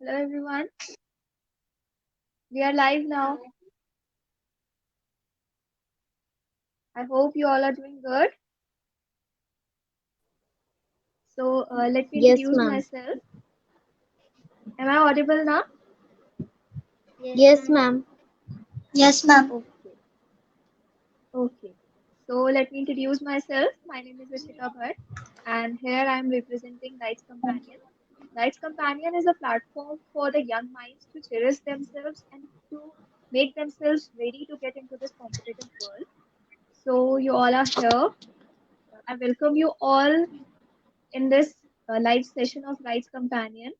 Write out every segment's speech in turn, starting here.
Hello everyone, we are live now. I hope you all are doing good. Let me Yes, introduce ma'am. myself. Am I audible now? Yes, ma'am. Yes, ma'am. Okay, okay. So let me introduce myself. My name is Ishita Bhatt, and here I am representing Rights Companion. Rights Companion is a platform for the young minds to cherish themselves and to make themselves ready to get into this competitive world. So you all are here. I welcome you all in this live session of Rights Companion.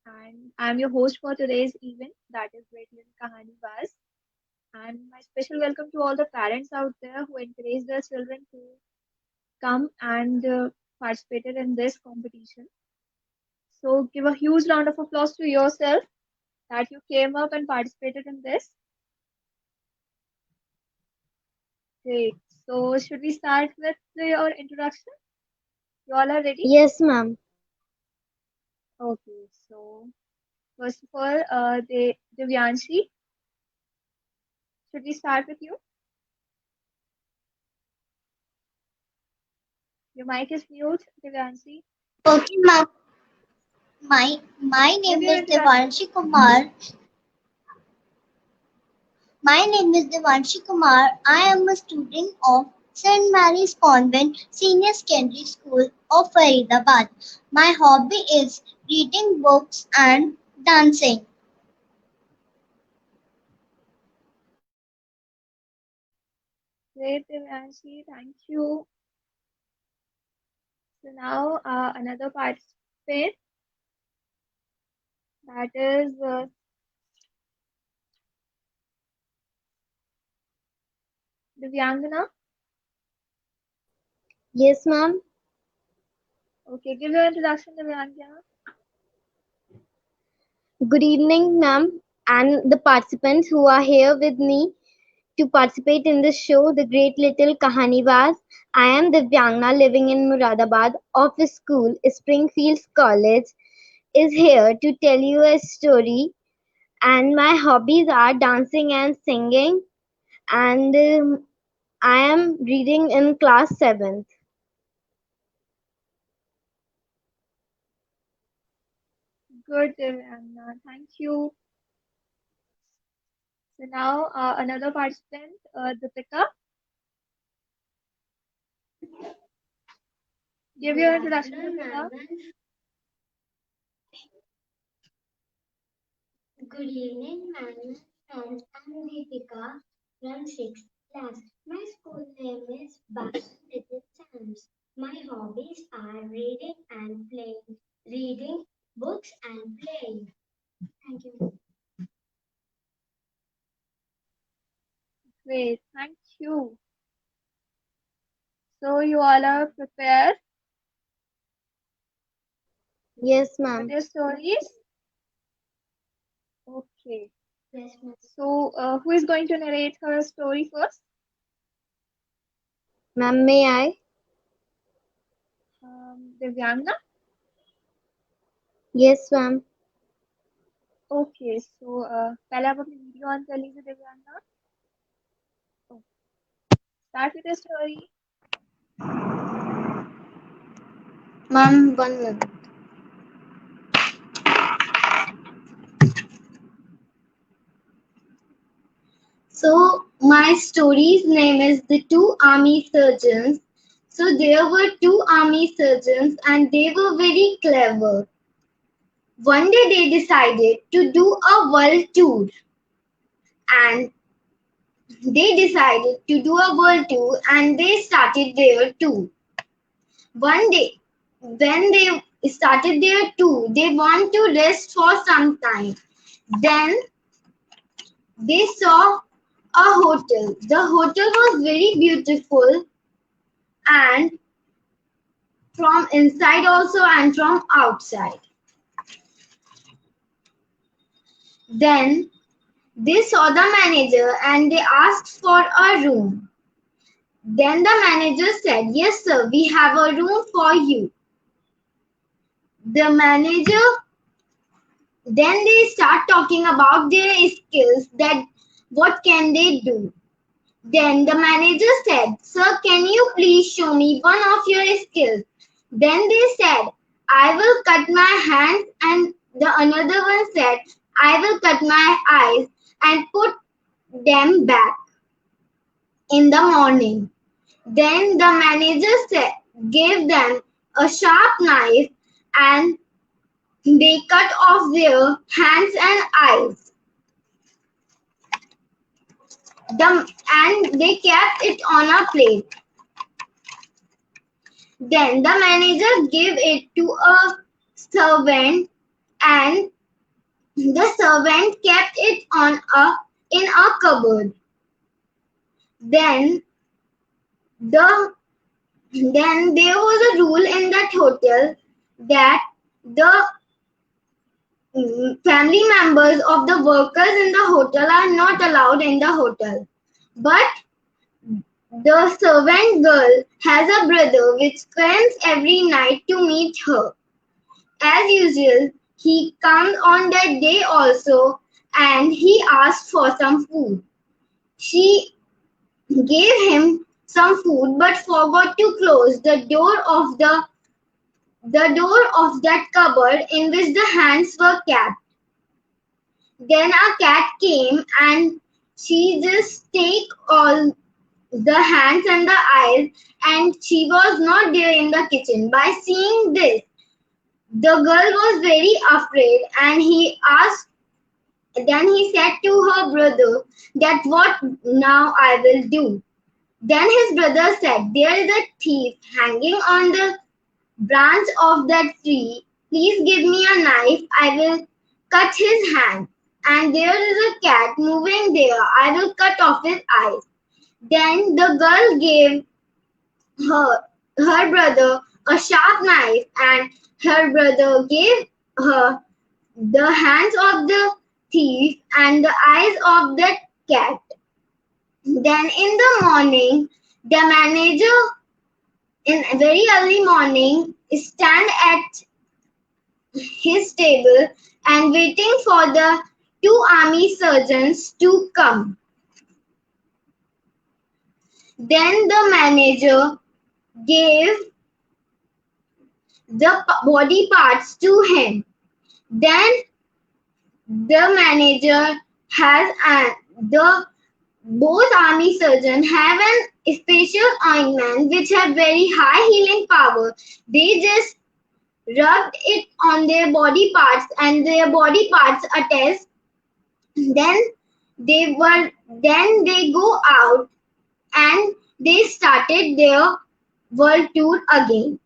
And I'm your host for today's event, that is Great Little Khanibaaz. And my special welcome to all the parents out there who encourage their children to come and participated in this competition. So give a huge round of applause to yourself that you came up and participated in this. Great. So should we start with your introduction? You all are ready? Yes, ma'am. Okay. So first of all, the Divyanshi, should we start with you? Your mic is mute, Divyanshi. Okay, ma'am. My Give name your is introduction. Devanshi Kumar. My name is Devanshi Kumar. I am a student of St. Mary's Convent Senior Secondary School of Faridabad. My hobby is reading books and dancing. Great, Divyanshi. Thank you. So now another participant, that is Divyangana. Yes, ma'am. Okay, give your introduction, Divyangana. Good evening, ma'am, and the participants who are here with me to participate in this show, The Great Little Khanibaaz. I am Divyangna living in Muradabad. Office School, Springfields College, is here to tell you a story. And my hobbies are dancing and singing. And I am reading in class 7th. Good, Divyangana. Thank you. So now another participant, Deepika. Give Good your introduction, afternoon, Deepika. ma'am. Good evening, ma'am. And I'm Deepika from 6th class. My school name is Basham Little Champs. My hobbies are reading and playing. Reading books and playing. Thank you. Great, thank you. So you all are prepared Yes, with ma'am. your stories? Okay. Yes, ma'am. So who is going to narrate her story first? Ma'am, may I? Divyangana? Yes, ma'am. Okay, so पहले आप अपनी video on कर लीजिए Divyanga. Oh, start with the story. Ma'am, 1 minute. So, my story's name is The Two Army Surgeons. So, there were two army surgeons and they were very clever. One day they decided to do a world tour and they started their tour. One day, when they started their tour, they want to rest for some time. Then they saw a hotel. The hotel was very beautiful and from inside also and from outside. Then they saw the manager and they asked for a room. Then the manager said, "Yes, sir, we have a room for you." The manager Then they start talking about their skills, that what can they do. Then the manager said, "Sir, can you please show me one of your skills?" Then they said, "I will cut my hands," and the another one said, "I will cut my eyes and put them back in the morning." Then the manager said, gave them a sharp knife, and they cut off their hands and eyes. And they kept it on a plate. Then the manager gave it to a servant, and the servant kept it in a cupboard. Then the then there was a rule in that hotel that the family members of the workers in the hotel are not allowed in the hotel. But the servant girl has a brother which comes every night to meet her. As usual, he comes on that day also, and he asks for some food. She gave him some food but forgot to close the door of that cupboard in which the hands were kept. Then a cat came, and she just take all the hands and the eyes, and she was not there in the kitchen. By seeing this, the girl was very afraid, and then he said to her brother that what now I will do. Then his brother said, "There is a thief hanging on the branch of that tree. Please give me a knife. I will cut his hand. And there is a cat moving there. I will cut off his eyes." Then the girl gave her her brother a sharp knife, and her brother gave her the hands of the thief and the eyes of the cat. Then in the morning, the manager in very early morning stand at his table and waiting for the two army surgeons to come. Then the manager gave the body parts to him. Then the manager has the both army surgeons have an special ointment which have very high healing power. They just rubbed it on their body parts, and their body parts attest. Then they go out, and they started their world tour again.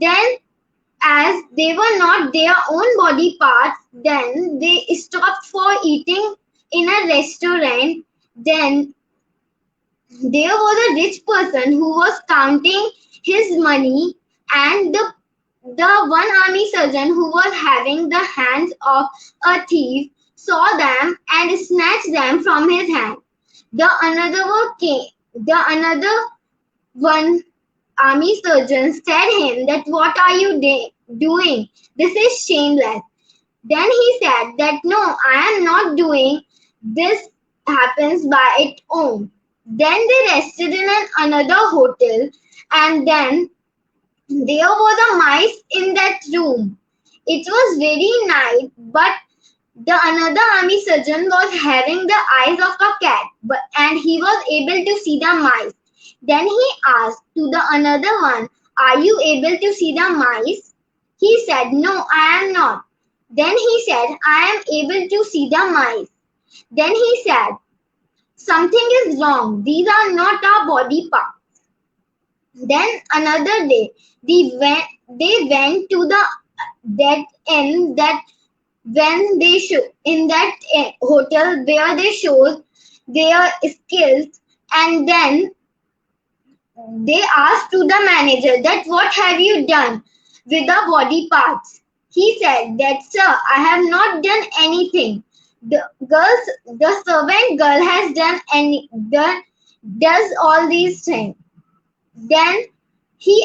Then as they were not their own body parts, then they stopped for eating in a restaurant. Then there was a rich person who was counting his money, and the one army surgeon who was having the hands of a thief saw them and snatched them from his hand. The another one army surgeon said him that what are you doing? This is shameless. Then he said that no, I am not doing this, happens by its own. Then they rested in another hotel, and then there was a mice in that room. It was very night, but the another army surgeon was having the eyes of a cat, and he was able to see the mice. Then he asked to the another one, "Are you able to see the mice?" He said, "No, I am not." Then he said, "I am able to see the mice." Then he said, "Something is wrong. These are not our body parts." Then another day, they went to the that inn that when they show in that hotel where they showed their skills, and then they asked to the manager that what have you done with the body parts. He said that, "Sir, I have not done anything. The servant girl has does all these things." Then he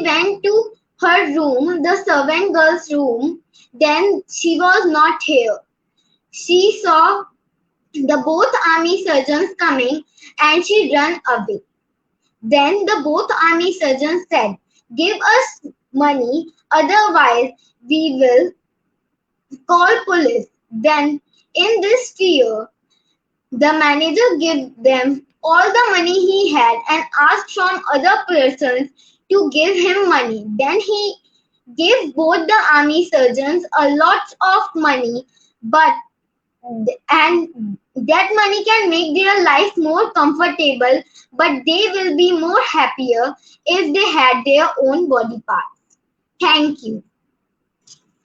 went to her room, the servant girl's room. Then she was not here. She saw the both army surgeons coming and she ran away. Then the both army surgeons said, "Give us money, otherwise we will call police." Then, in this fear, the manager gave them all the money he had and asked from other persons to give him money. Then he gave both the army surgeons a lot of money, but and that money can make their life more comfortable, but they will be more happier if they had their own body parts. Thank you.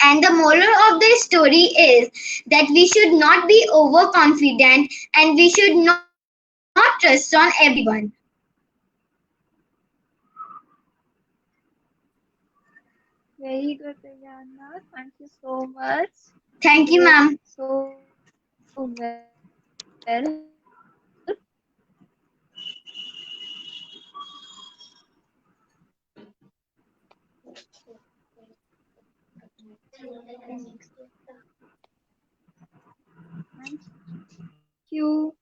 And the moral of the story is that we should not be overconfident and we should not trust on everyone. Very good, Divyana. Thank you so much. Thank You you, did ma'am. so well. Thank you.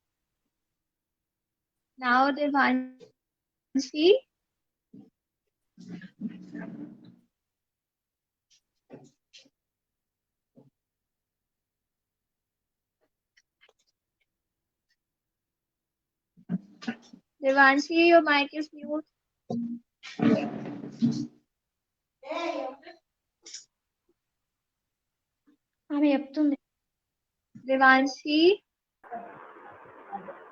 Now, Devanshi. Devanshi, your mic is mute. Devanshi,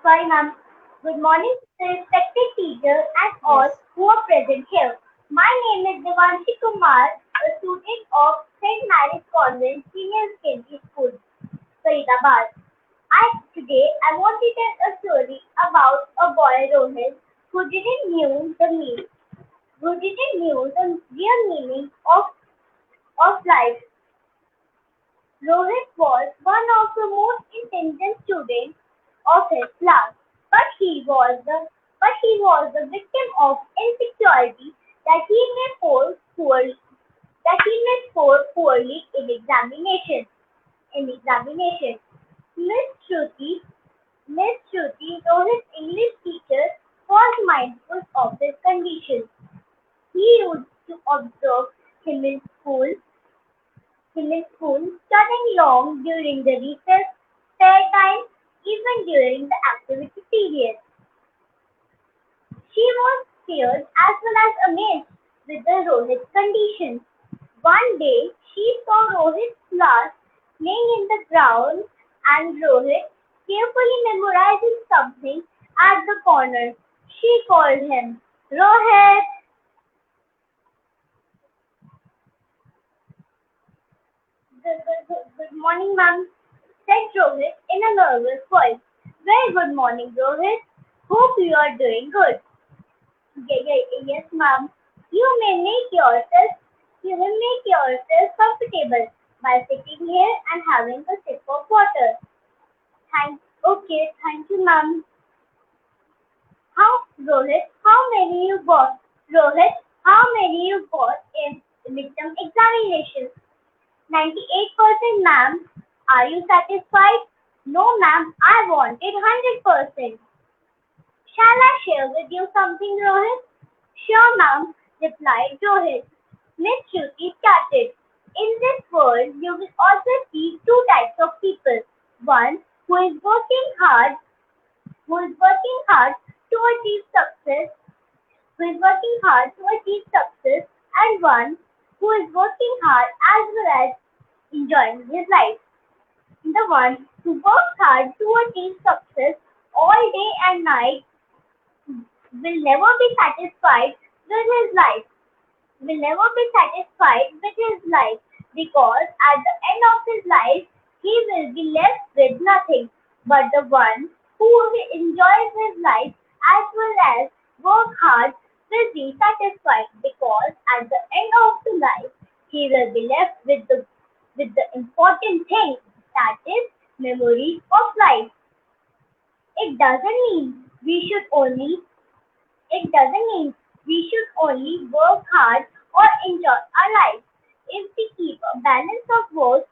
Sorry, ma'am. Good morning, respected teacher and all yes. who are present here. My name is Devanshi Kumar, a student of St. Mary's Convent Senior Secondary School, Faridabad. Today I want to tell a story about a boy Rohit who didn't knew the real meaning of life. Rohit was one of the most intelligent students of his class, but he was the victim of insecurity that he may score poorly in examination. Miss Shruti, Rohit's English teacher, was mindful of his condition. He used to observe him in school studying long during the recess, spare time, even during the activity period. She was scared as well as amazed with the Rohit's condition. One day she saw Rohit's class playing in the ground and Rohit carefully memorizing something at the corner. She called him, Rohit. Good morning, ma'am, said Rohit in a nervous voice. Very good morning, Rohit. Hope you are doing good. Yes, ma'am. You may make yourself you will make yourself comfortable by sitting here and having a sip of water. Thank you, ma'am. How many you got? Rohit, how many you got in midterm examinations? 98%, ma'am. Are you satisfied? No, ma'am. I wanted 100%. Shall I share with you something, Rohit? Sure, ma'am, replied Rohit. Miss Shruti started. In this world, you will also see two types of people. One who is working hard to achieve success, and one who is working hard as well as enjoying his life. The one who works hard to achieve success all day and night will never be satisfied with his life, because at the end of his life he will be left with nothing. But the one who enjoys his life as well as work hard will be satisfied, because at the end of the life he will be left with the important thing, that is memory of life. It doesn't mean we should only it doesn't mean we should only work hard or enjoy our lives. If we keep a balance of both,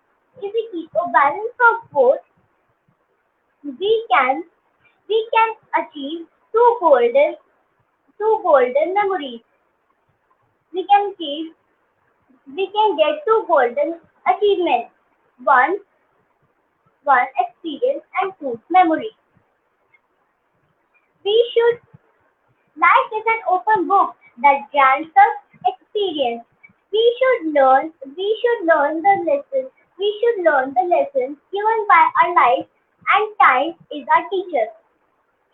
if we keep a balance of both, we can we can achieve two golden memories. We can achieve we can get two golden achievements. One one experience and two memory. We should Life is an open book that grants us experience. We should learn the lessons. We should learn the lessons given by our life, and time is our teacher.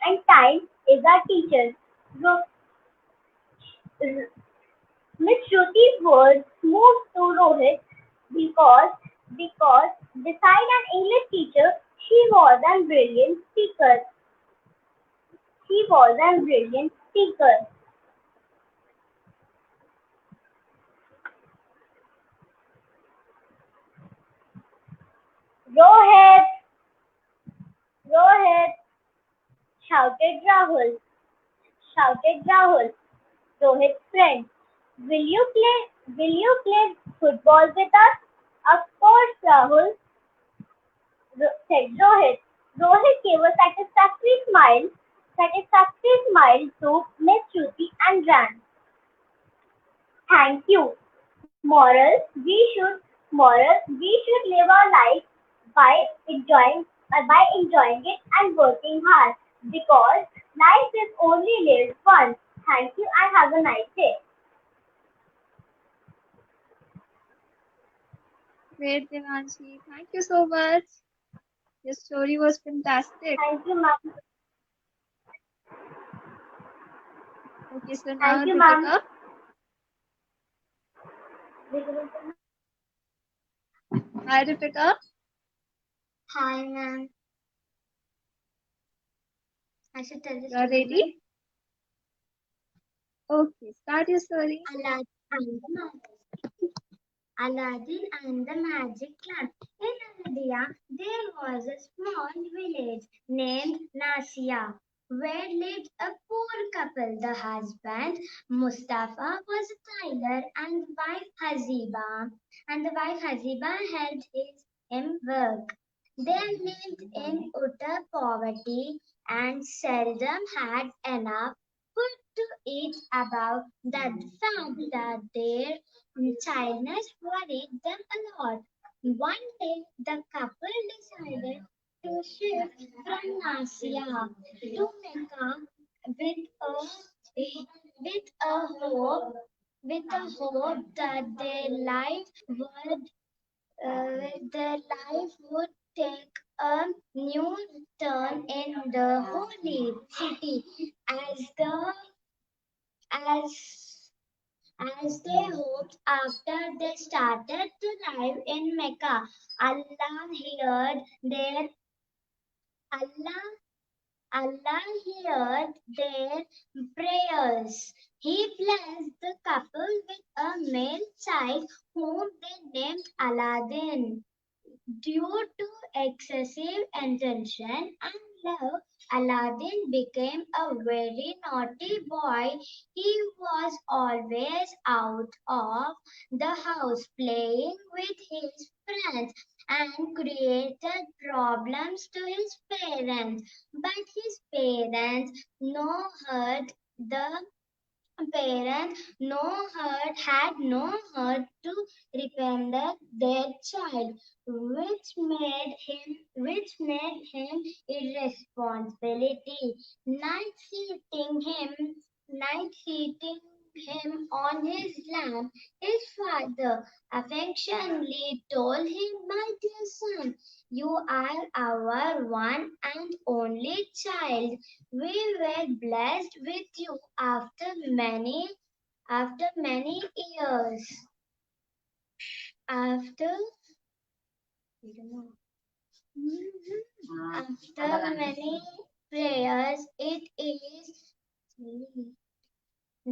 And time is our teacher. Ro- Miss Shruti's words moved to Rohit because beside an English teacher, she was a brilliant speaker. She was a brilliant speaker. Rohit, Rohit, shouted Rahul. Shouted Rahul, Rohit's friend. Will you play football with us? Of course, Rahul, said Rohit. Rohit gave a satisfactory smile to Miss Shruti and ran. Thank you. Moral, we should live our life by enjoying it and working hard because life is only lived once. Thank you and have a nice day. Great, Devanshi. Thank you so much. Your story was fantastic. Thank you, ma'am. Okay, so now Thank you, ma'am. Deepika. Hi, Deepika. Hi, ma'am. I should tell the You are story, ma'am. ready? Okay, start your story. Aladdin and the Aladdin and the Magic Lamp. In India, there was a small village named Nasia where lived a poor couple. The husband, Mustafa, was a tailor and the wife Haziba helped him work. They lived in utter poverty and seldom had enough food to eat. About that fact that their childness worried them a lot. One day, the couple decided to shift from Nasia to Mecca with a hope that their life would take a new turn in the holy city as the as as they hoped. After they started to live in Mecca. Allah heard their Allah Allah heard their prayers. He blessed the couple with a male child whom they named Aladdin. Due to excessive attention and love, Aladdin became a very naughty boy. He was always out of the house playing with his friends and created problems to his parents. But his parents no hurt the parents had no heart to repent their child, which made him irresponsibility. Night seating him on his lap, his father affectionately told him, "My dear son, you are our one and only child. We were blessed with you after many years. After after many prayers, it is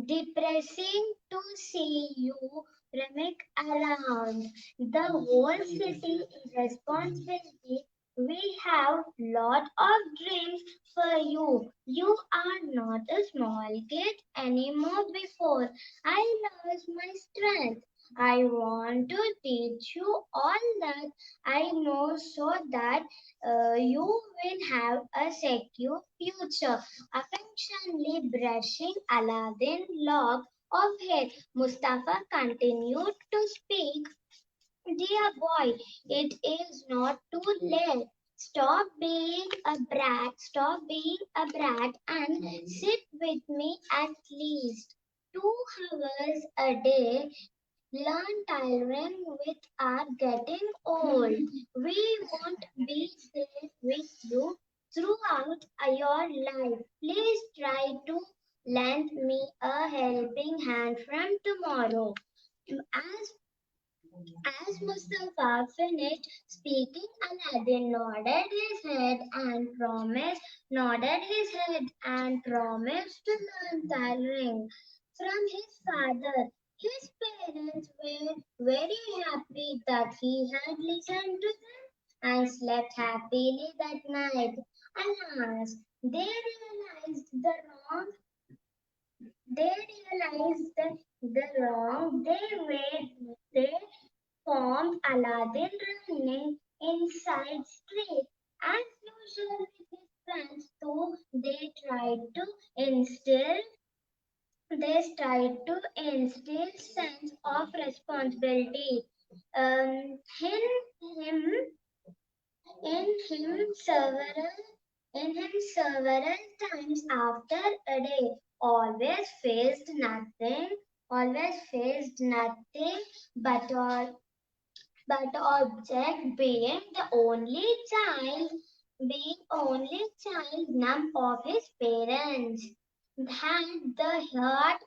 depressing to see you roaming around. The whole city is responsibility. We have lot of dreams for you. You are not a small kid anymore before. I was my strength. I want to teach you all that I know so that you will have a secure future. Affectionately brushing Aladdin's lock of hair, Mustafa continued to speak. Dear boy, it is not too late. Stop being a brat and sit with me at least 2 hours a day. Learn tailoring with our getting old. We won't be there with you throughout your life. Please try to lend me a helping hand from tomorrow. As as Mustafa finished speaking, Aladdin nodded his head and promised to learn tailoring from his father. His parents were very happy that he had listened to them and slept happily that night. Alas, wrong they realized the wrong they formed Aladdin running inside street. As usual with his friends, too, instill they tried to instill sense of responsibility. In him in him several several times after a day. Always faced nothing, always faced nothing but all but object being only child none of his parents had the heart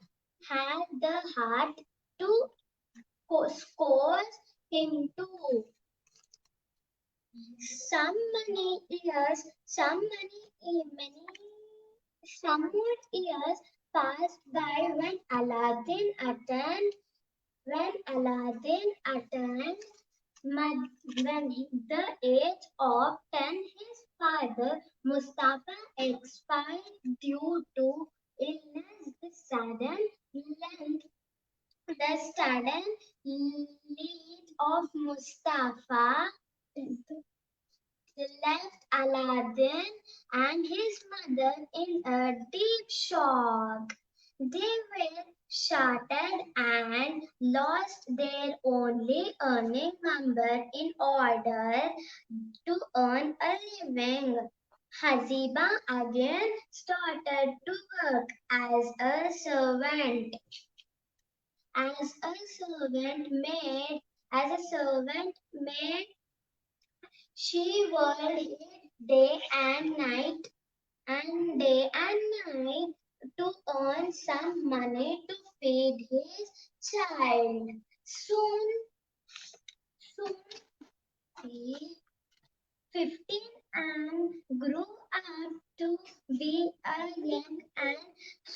had the heart to scold him too. Some more years passed by when Aladdin attained the age of 10. His father Mustafa expired due to illness. The sudden lead of Mustafa left Aladdin and his mother in a deep shock. They were shattered and lost their only earning member in order to earn a living. Haziba again started to work as a servant maid. She worked day and night day and night to earn some money to feed his child. Soon he 15 and grew up to be a young and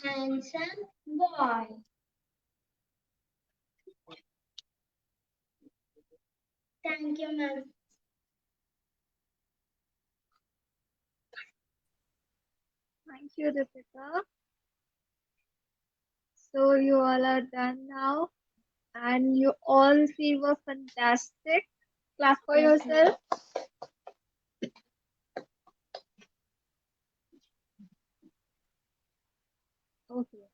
handsome boy. Thank you, ma'am. Thank you, Deepika. So you all are done now, and you all three were fantastic. Clap for yourself. Okay.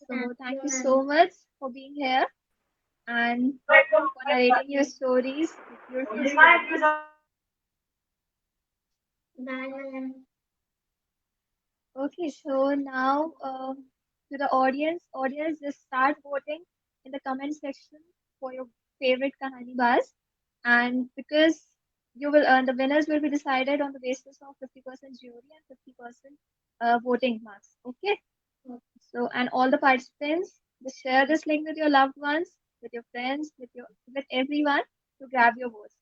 So thank you so much for being here and for narrating your stories, your beautiful stories. Bye, ma'am. Okay, so now to the audience, just start voting in the comment section for your favorite Khanibaaz, and because you will the winners will be decided on the basis of 50% jury and 50% voting marks. Okay, so and all the participants, just share this link with your loved ones, with your friends, with everyone to grab your votes.